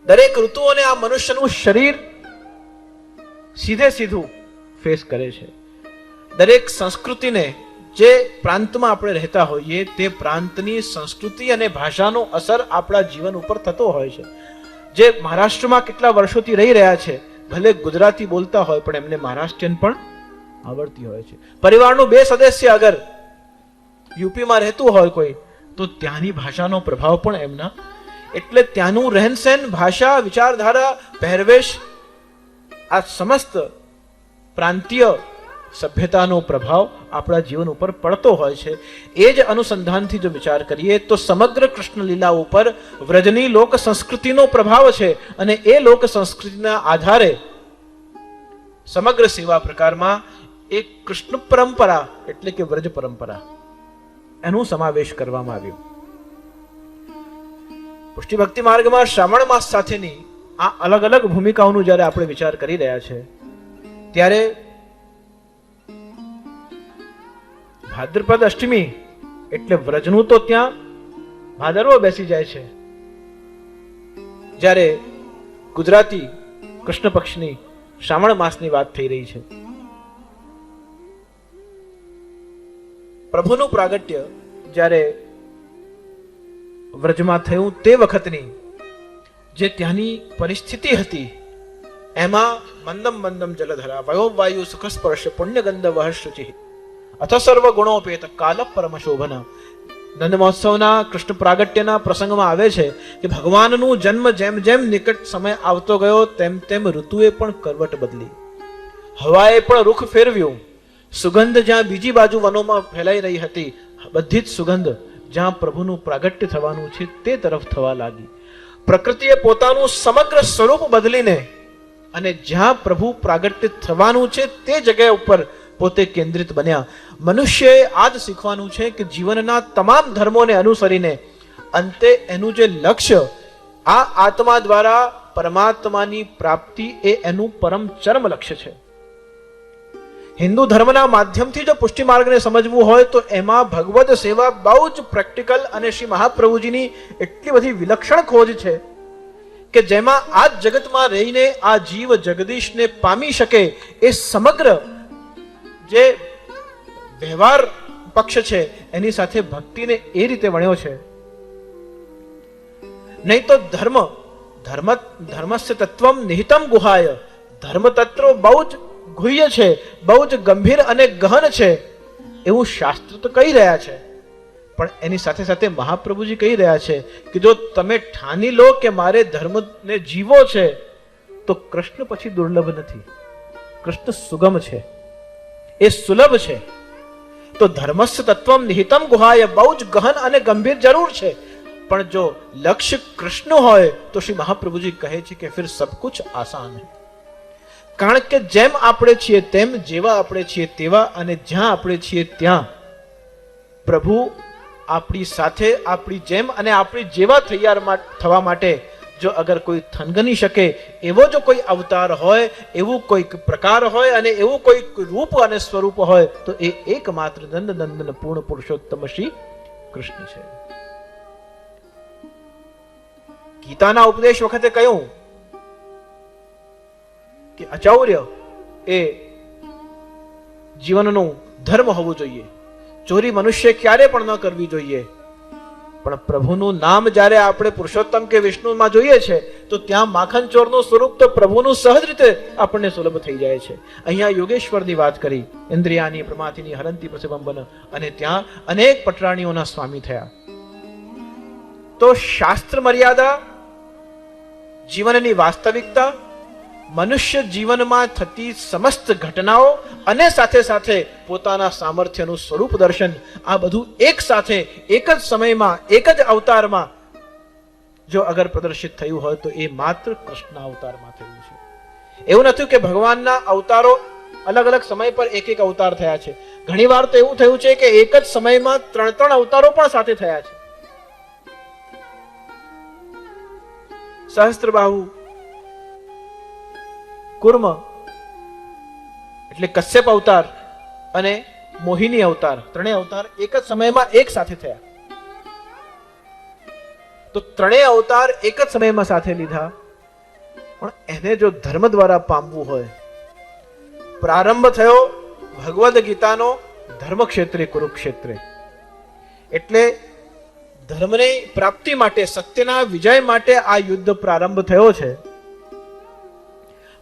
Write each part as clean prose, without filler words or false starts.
દરેક ઋતુઓને આ મનુષ્યનું શરીર સીધે સીધું ફેસ કરે છે. દરેક સંસ્કૃતિને, જે પ્રાંતમાં આપણે રહેતા હોઈએ તે પ્રાંતની સંસ્કૃતિ અને ભાષાનો અસર આપણા જીવન ઉપર થતો હોય છે. જે મહારાષ્ટ્રમાં કેટલા વર્ષોથી રહી રહ્યા છે, ભલે ગુજરાતી બોલતા હોય પણ એમને મહારાષ્ટ્રીયન પણ આવડતી હોય છે. પરિવારનું 2 સદસ્ય અગર યુપીમાં રહેતું હોય કોઈ, તો ત્યાંની ભાષાનો પ્રભાવ પણ એમના, એટલે ત્યાંનું રહેનસહેન, ભાષા, વિચારધારા, પહેરવેશ, આ સમસ્ત પ્રાંતીય સભ્યતાનો પ્રભાવ આપણા જીવન ઉપર પડતો હોય છે. એ જ અનુસંધાનથી જો વિચાર કરીએ તો સમગ્ર કૃષ્ણ લીલા ઉપર વ્રજની લોક સંસ્કૃતિનો પ્રભાવ છે, અને એ લોક સંસ્કૃતિના આધારે સમગ્ર સેવા પ્રકારમાં એક કૃષ્ણ પરંપરા એટલે કે વ્રજ પરંપરા એનું સમાવેશ કરવામાં આવ્યું. પુષ્ટિ ભક્તિ માર્ગમાં શ્રાવણ માસ સાથેની આ અલગ અલગ ભૂમિકાઓનું જ્યારે આપણે વિચાર કરી રહ્યા છે, ત્યારે ભાદ્રપદ અષ્ટમી એટલે વ્રજનું તો ત્યાં ભાદરવો બેસી જાય છે. જ્યારે ગુજરાતી કૃષ્ણ પક્ષની શ્રાવણ માસની વાત થઈ રહી છે, પ્રભુનું પ્રાગટ્ય જ્યારે વ્રજમાં થયું તે વખતની જે ત્યાંની પરિસ્થિતિ હતી, એમાં મંદમ મંદમ જલધરા વયો વાયુ સુખ સ્પર્શ પુણ્ય ગંધ વહશુચિ અથ સર્વ ગુણોપેત કાલ પરમ શોભના. નંદ મહોત્સવના કૃષ્ણ પ્રાગટ્યના પ્રસંગમાં આવે છે કે ભગવાનનું જન્મ જેમ જેમ નિકટ સમય આવતો ગયો તેમ તેમ ઋતુએ પણ કરવટ બદલી, હવાએ પણ રૂખ ફેરવ્યું. સુગંધ જ્યાં બીજી બાજુ વનોમાં ફેલાઈ રહી હતી, બધી જ સુગંધ જ્યાં પ્રભુનું પ્રાગટ્ય થવાનું છે તે તરફ થવા લાગી. પ્રકૃતિએ પોતાનું સમગ્ર સ્વરૂપ બદલીને અને જ્યાં પ્રભુ પ્રાગટ્ય થવાનું છે તે જગ્યા ઉપર પોતે કેન્દ્રિત બન્યા. મનુષ્યએ આજ શીખવાનું છે કે જીવનના તમામ ધર્મોને અનુસરીને અંતે એનું જે લક્ષ્ય, આ આત્મા દ્વારા પરમાત્માની પ્રાપ્તિ, એ એનું પરમ ચરમ લક્ષ્ય છે. હિન્દુ ધર્મના માધ્યમથી જો પુષ્ટિ માર્ગને સમજવું હોય તો એમાં ભગવદ સેવા બહુ જ પ્રેક્ટિકલ, અને શ્રી મહાપ્રભુજીની એટલી બધી વિલક્ષણ ખોજ છે કે જેમાં આ જગતમાં રહીને આ જીવ જગદીશને પામી શકે એ સમગ્ર જે વ્યવહાર પક્ષ છે એની સાથે ભક્તિને એ રીતે વણ્યો છે. નહીં તો ધર્મસ્ય તત્વમ નિહિતમ ગુહાય, ધર્મ તત્વ બહુ જ ગુહ્ય છે, બહુ જ ગંભીર અને ગહન છે એવું શાસ્ત્ર તો કહી રહ્યા છે. પણ એની સાથે સાથે મહાપ્રભુજી કહી રહ્યા છે કે જો તમે ઠાની લો કે મારે ધર્મને જીવો છે તો કૃષ્ણ પછી દુર્લભ નથી, કૃષ્ણ સુગમ છે, એ સુલભ છે. તો ધર્મસ્ય તત્વમ નિહિતમ ગુહાય બહુ જ ગહન અને ગંભીર જરૂર છે, પણ જો લક્ષ્ય કૃષ્ણ હોય તો શ્રી મહાપ્રભુજી કહે છે કે ફિર સબ કુછ આસાન है. કારણ કે જેમ આપણે છીએ તેમ, જેવા આપણે છીએ તેવા, અને જ્યાં આપણે છીએ ત્યાં પ્રભુ આપણી સાથે, આપણી જેમ અને આપણી જેવા તૈયાર થવા માટે જો અગર કોઈ થનગની શકે એવો જો કોઈ અવતાર હોય, એવું કોઈક પ્રકાર હોય અને એવું કોઈક રૂપ અને સ્વરૂપ હોય તો એ એકમાત્ર નંદ નંદન પૂર્ણ પુરુષોત્તમ શ્રી કૃષ્ણ છે. ગીતાના ઉપદેશ વખતે કહ્યું કે અચૌર્ય એ જીવનનું ધર્મ હોવું જોઈએ, ચોરી મનુષ્ય ક્યારે પણ ન કરવી જોઈએ. પણ પ્રભુનું નામ જ્યારે આપણે પુરુષોત્તમ કે વિષ્ણુમાં જોઈએ છે તો ત્યાં માખન ચોરનું સ્વરૂપ તો પ્રભુનું સહજ રીતે આપણને સુલભ થઈ જાય છે. અહીંયા યોગેશ્વરની વાત કરી, ઇન્દ્રિયાની પ્રમાથિની હરંતી પ્રતિબંબન, અને ત્યાં અનેક પટરાણીઓના સ્વામી થયા. તો શાસ્ત્ર મર્યાદા, જીવનની વાસ્તવિકતા, મનુષ્ય જીવનમાં થતી સમસ્ત ઘટનાઓ અને સાથે સાથે પોતાના સામર્થ્યનું સ્વરૂપ દર્શન, આ બધું એક સાથે એક જ સમયમાં એક જ અવતારમાં જો અગર પ્રદર્શિત થયું હોય તો એ માત્ર કૃષ્ણ અવતારમાં થયું છે. એવું નથી કે ભગવાનના અવતારો અલગ અલગ સમય પર એક એક અવતાર થયા છે. ઘણી વાર તો એવું થયું છે કે એક જ સમયમાં 3 અવતારો પણ સાથે થયા છે. સહસ્ત્રબાહુ, કુર્મ એટલે કશ્યપ અવતાર અને મોહિની અવતાર, 3 અવતાર એક જ સમયમાં એક સાથે થયા. તો 3 અવતાર એક જ સમયમાં સાથે લીધા પણ એને જો ધર્મ દ્વારા પામવું હોય, પ્રારંભ થયો ભગવદ્ ગીતાનો ધર્મક્ષેત્રે કુરુક્ષેત્રે. એટલે ધર્મની પ્રાપ્તિ માટે, સત્યના વિજય માટે આ યુદ્ધ પ્રારંભ થયો છે.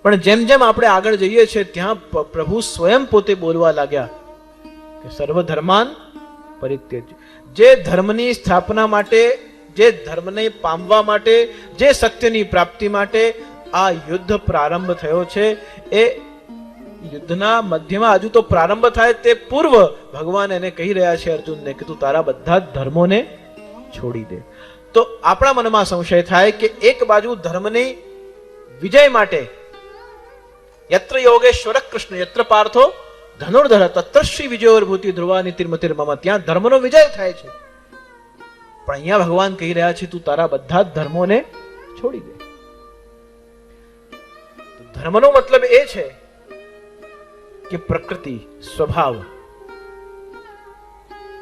પણ જેમ જેમ આપણે આગળ જઈએ છીએ ત્યાં પ્રભુ સ્વયં પોતે બોલવા લાગ્યા કે સર્વધર્માન પરિત્યજ્ય. જે ધર્મની સ્થાપના માટે, જે ધર્મને પામવા માટે, જે સત્યની પ્રાપ્તિ માટે આ યુદ્ધ પ્રારંભ થયો છે, એ યુદ્ધના મધ્યમાં હજુ તો પ્રારંભ થાય તે પૂર્વ ભગવાન એને કહી રહ્યા છે અર્જુનને કે તું તારા બધા જ ધર્મોને છોડી દે. તો આપણા મનમાં સંશય થાય કે એક બાજુ ધર્મની વિજય માટે યત્ર યોગેશ્વર કૃષ્ણ યત્ર પાર્થો ધનુર્ધર તત્ર શ્રી વિજયોર્ભૂતિ ધ્રુવા નીતિર્મતિર મમ, ત્યાં ધર્મનો વિજય થાય છે. પણ અહીંયા ભગવાન કહી રહ્યા છે તું તારા બધા જ ધર્મોને છોડી દે. ધર્મનો મતલબ એ છે કે પ્રકૃતિ, સ્વભાવ.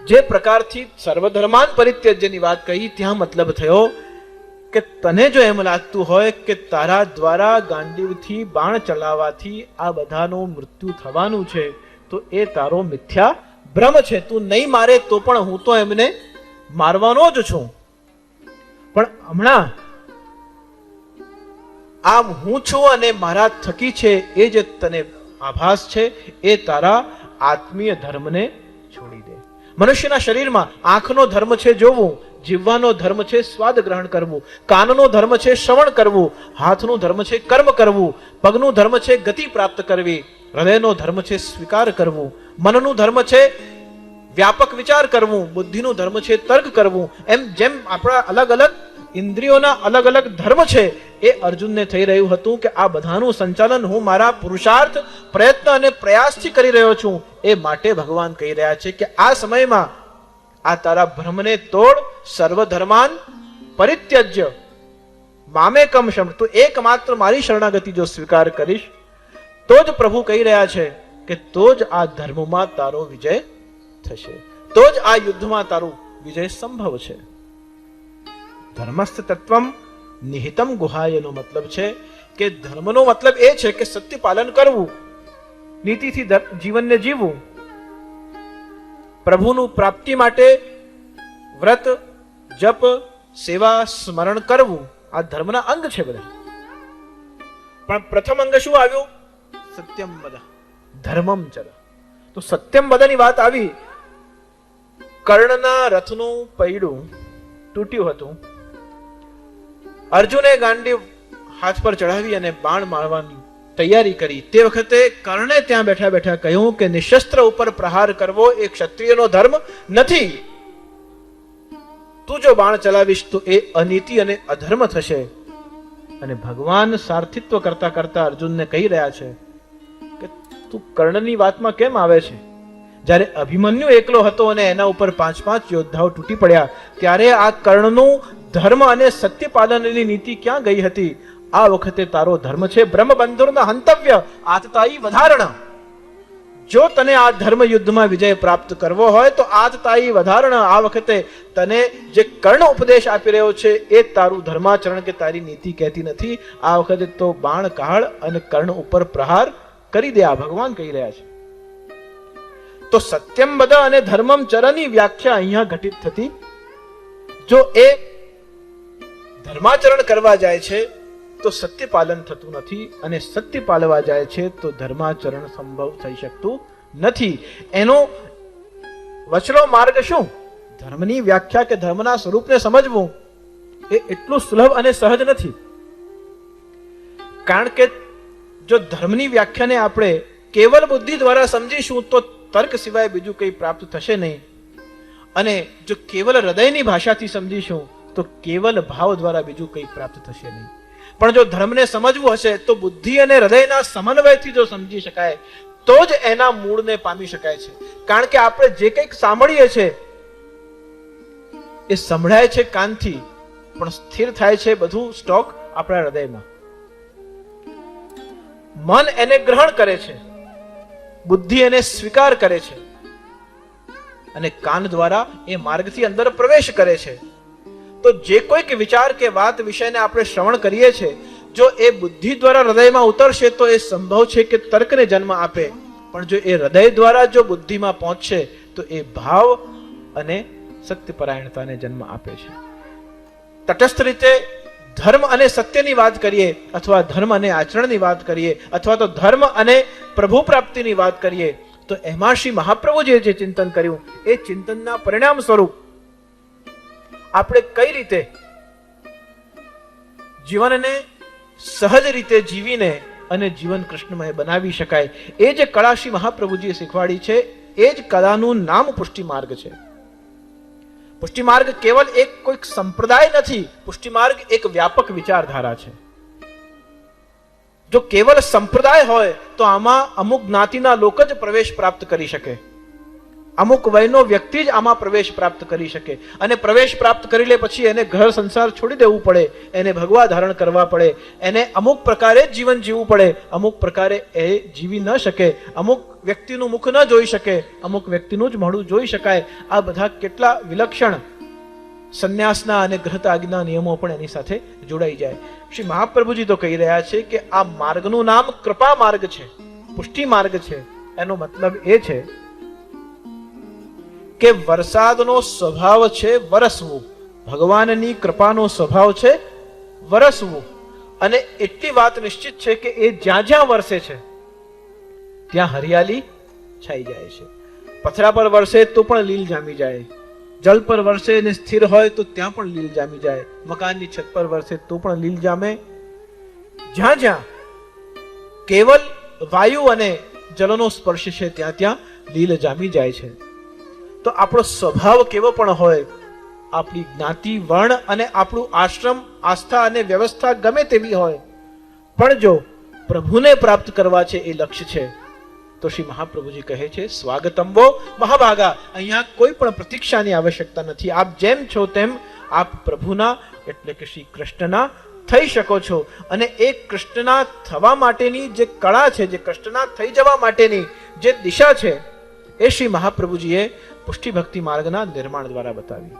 જે પ્રકારથી સર્વધર્માન પરિત્યજ્યની વાત કહી ત્યાં મતલબ થયો કે તને જો એમ લાગતું હોય કે તારા દ્વારા ગાંડીવથી બાણ ચલાવવાથી આ બધાનું મૃત્યુ થવાનું છે, તો એ તારો મિથ્યા ભ્રમ છે. તું નહીં મારે તો પણ હું તો એમને મારવાનો જ છું. પણ હમણાં આમ હું છું અને મારા થકી છે એ જે તને આભાસ છે, એ તારા આત્મીય ધર્મને છોડી દે. મનુષ્યના શરીરમાં આંખનો ધર્મ છે જોવું, જીવવાનો ધર્મ છે સ્વાદ ગ્રહણ કરવું, કાનનો ધર્મ છે શ્રવણ કરવું, હાથનું ધર્મ છે કર્મ કરવું, પગનું ધર્મ છે ગતિ પ્રાપ્ત કરવી, હૃદયનો ધર્મ છે સ્વીકાર કરવું, મનનું ધર્મ છે વ્યાપક વિચાર કરવું, બુદ્ધિનું ધર્મ છે તર્ક કરવું. એમ જેમ આપણા અલગ અલગ ઇન્દ્રિયોના અલગ અલગ ધર્મ છે, એ અર્જુનને થઈ રહ્યું હતું કે આ બધાનું સંચાલન હું મારા પુરુષાર્થ, પ્રયત્ન અને પ્રયાસથી કરી રહ્યો છું. એ માટે ભગવાન કહી રહ્યા છે કે આ સમયમાં આ તારા ભ્રમને તોડ, સર્વધર્માન પરિત્યજ્ય મામેકમ શમ, તું એકમાત્ર મારી શરણાગતિ જો સ્વીકાર કરીશ તો જ પ્રભુ કહી રહ્યા છે કે તો જ આ ધર્મમાં તારો વિજય થશે, તો જ આ યુદ્ધમાં તારું વિજય સંભવ છે. ધર્મસ્થ તત્વમ નિહિતમ ગુહાયનો મતલબ છે કે ધર્મનો મતલબ એ છે કે સત્ય પાલન કરવું, નીતિથી જીવનને જીવવું, પ્રભુનું પ્રાપ્તિ માટે વ્રત, જપ, સેવા, સ્મરણ કરવું. આ ધર્મના અંગ છે બધા. પણ પ્રથમ અંગ શું આવ્યું? સત્યમ વદ ધર્મમ ચર. તો સત્યમ વદની વાત આવી. કર્ણના રથનું પૈડું તૂટ્યું હતું. અર્જુને ગાંડી હાથ પર ચડાવી અને બાણ મારવાની તૈયારી કરી. તે વખતે કર્ણે ત્યાં બેઠા બેઠા કહ્યું કે નિશસ્ત્ર ઉપર પ્રહાર કરવો એ ક્ષત્રિયનો ધર્મ નથી. તું જો બાણ ચલાવીશ તો એ અનીતિ અને અધર્મ થશે. અને ભગવાન સારથિત્વ કરતા કરતા અર્જુનને કહી રહ્યા છે કે તું કર્ણની વાતમાં કેમ આવે છે? જ્યારે અભિમન્યુ એકલો હતો અને એના ઉપર 5 યોદ્ધાઓ તૂટી પડ્યા, ત્યારે આ કર્ણનું ધર્મ અને સત્ય પાલનની નીતિ ક્યાં ગઈ હતી? આ વખતે તારો ધર્મ છે બ્રહ્મબંધુરના હંતવ્ય આતતાઈ વધારણ. જો તને આ ધર્મ યુદ્ધમાં વિજય પ્રાપ્ત કરવો હોય તો આતતાઈ વધારણ. આ વખતે તને જે કર્ણ ઉપદેશ આપી રહ્યો છે એ તારું ધર્માચરણ કે તારી નીતિ કહેતી નથી. આ વખતે તો બાણ કાળ અને કર્ણ ઉપર પ્રહાર કરી દે, આ ભગવાન કહી રહ્યા છે. તો સત્યમ વદ અને ધર્મમ ચરની વ્યાખ્યા અહીંયા ઘટિત થતી. જો એ ધર્માચરણ કરવા જાય છે તો સત્ય પાલન થતું નથી, અને સત્ય પાલવા જાય છે તો ધર્માચરણ સંભવ થઈ શકતું નથી. એનો વચલો માર્ગ શું? ધર્મની વ્યાખ્યા કે ધર્મના સ્વરૂપને સમજવું એ એટલું સુલભ અને સહજ નથી. કારણ કે જો ધર્મની વ્યાખ્યાને આપણે કેવલ બુદ્ધિ દ્વારા સમજીશું તો તર્ક સિવાય બીજું કંઈ પ્રાપ્ત થશે નહીં. અને જો કેવલ હૃદયની ભાષાથી સમજીશું તો કેવલ ભાવ દ્વારા બીજું કંઈ પ્રાપ્ત થશે નહીં. પણ જો ધર્મને સમજવું હશે તો બુદ્ધિ અને હૃદયના સમન્વયથી જો સમજી શકાય તો જ એના મૂળને પામી શકાય છે. કારણ કે આપણે જે કંઈક સાંભળીએ છીએ એ સંભળાય છે કાનથી, પણ સ્થિર થાય છે બધું સ્ટોક આપણા હૃદયમાં. મન એને ગ્રહણ કરે છે, બુદ્ધિ એને સ્વીકાર કરે છે, અને કાન દ્વારા એ માર્ગથી અંદર પ્રવેશ કરે છે. તો જે કોઈક વિચાર કે વાત વિષયને આપણે શ્રવણ કરીએ છીએ જો એ બુદ્ધિ દ્વારા હૃદયમાં ઉતરશે તો એ સંભવ છે કે તર્કને જન્મ આપે, પણ જો એ હૃદય દ્વારા જો બુદ્ધિમાં પહોંચશે તો એ ભાવ અને સત્યપરાયણતાને જન્મ આપે છે. તટસ્થ રીતે ધર્મ અને સત્યની વાત કરીએ, અથવા ધર્મ અને આચરણની વાત કરીએ, અથવા તો ધર્મ અને પ્રભુ પ્રાપ્તિની વાત કરીએ, તો એમાં શ્રી મહાપ્રભુજીએ જે ચિંતન કર્યું એ ચિંતનના પરિણામ સ્વરૂપ આપણે કઈ રીતે જીવનને સહજ રીતે જીવીને અને જીવન કૃષ્ણમય બનાવી શકાય, એ જે કળા શ્રી મહાપ્રભુજીએ શીખવાડી છે એ જ કળાનું નામ પુષ્ટિ માર્ગ છે. પુષ્ટિ માર્ગ કેવલ એક કોઈક સંપ્રદાય નથી, પુષ્ટિ માર્ગ એક વ્યાપક વિચારધારા છે. જો કેવલ સંપ્રદાય હોય તો આમાં અમુક જ્ઞાતિના લોકો જ પ્રવેશ પ્રાપ્ત કરી શકે, અમુક વયનો વ્યક્તિ જ આમાં પ્રવેશ પ્રાપ્ત કરી શકે, અને પ્રવેશ પ્રાપ્ત કરી લે પછી એને ઘર સંસાર છોડી દેવું પડે, એને ભગવા ધારણ કરવા પડે, એને અમુક પ્રકારે જીવન જીવવું પડે, અમુક પ્રકારે એ જીવી ન શકે, અમુક વ્યક્તિનું મુખ ન જોઈ શકે, અમુક વ્યક્તિનું જ મોઢું જોઈ શકાય. આ બધા કેટલા વિલક્ષણ સંન્યાસના અને ગ્રહતાજ્ઞા નિયમો પણ એની સાથે જોડાઈ જાય. શ્રી મહાપ્રભુજી તો કહી રહ્યા છે કે આ માર્ગનું નામ કૃપા માર્ગ છે, પુષ્ટિ માર્ગ છે. એનો મતલબ એ છે કે વરસાદનો સ્વભાવ છે વરસવું, ભગવાનની કૃપાનો સ્વભાવ છે વરસવું, અને એટલી વાત નિશ્ચિત છે કે એ જ્યાં જ્યાં વરસે છે ત્યાં હરિયાળી છાઈ જાય છે. પથરા પર વરસે તો પણ લીલ જામી જાય, જલ પર વરસે ને સ્થિર હોય તો ત્યાં પણ લીલ જામી જાય, મકાનની છત પર વરસે તો પણ લીલ જામે. જ્યાં જ્યાં કેવલ વાયુ અને જલનો સ્પર્શ છે ત્યાં ત્યાં લીલ જામી જાય છે. તો આપણો સ્વભાવ કેવો પણ હોય, આપણી જ્ઞાતિ વર્ણ અને આપણું આશ્રમ આસ્થા અને વ્યવસ્થા ગમે તેવી હોય, પણ જો પ્રભુને પ્રાપ્ત કરવા છે એ લક્ષ્ય છે તો શ્રી મહાપ્રભુજી કહે છે સ્વાગતંબો મહાભાગા, અહીંયા કોઈ પણ પ્રતીક્ષાની આવશ્યકતા નથી. આપ જેમ છો તેમ આપ પ્રભુના એટલે કે શ્રી કૃષ્ણના થઈ શકો છો. અને એ કૃષ્ણના થવા માટેની જે કળા છે, જે કૃષ્ણના થઈ જવા માટેની જે દિશા છે, એ શ્રી મહાપ્રભુજીએ પુષ્ટિ ભક્તિ માર્ગના નિર્માણ દ્વારા બતાવી.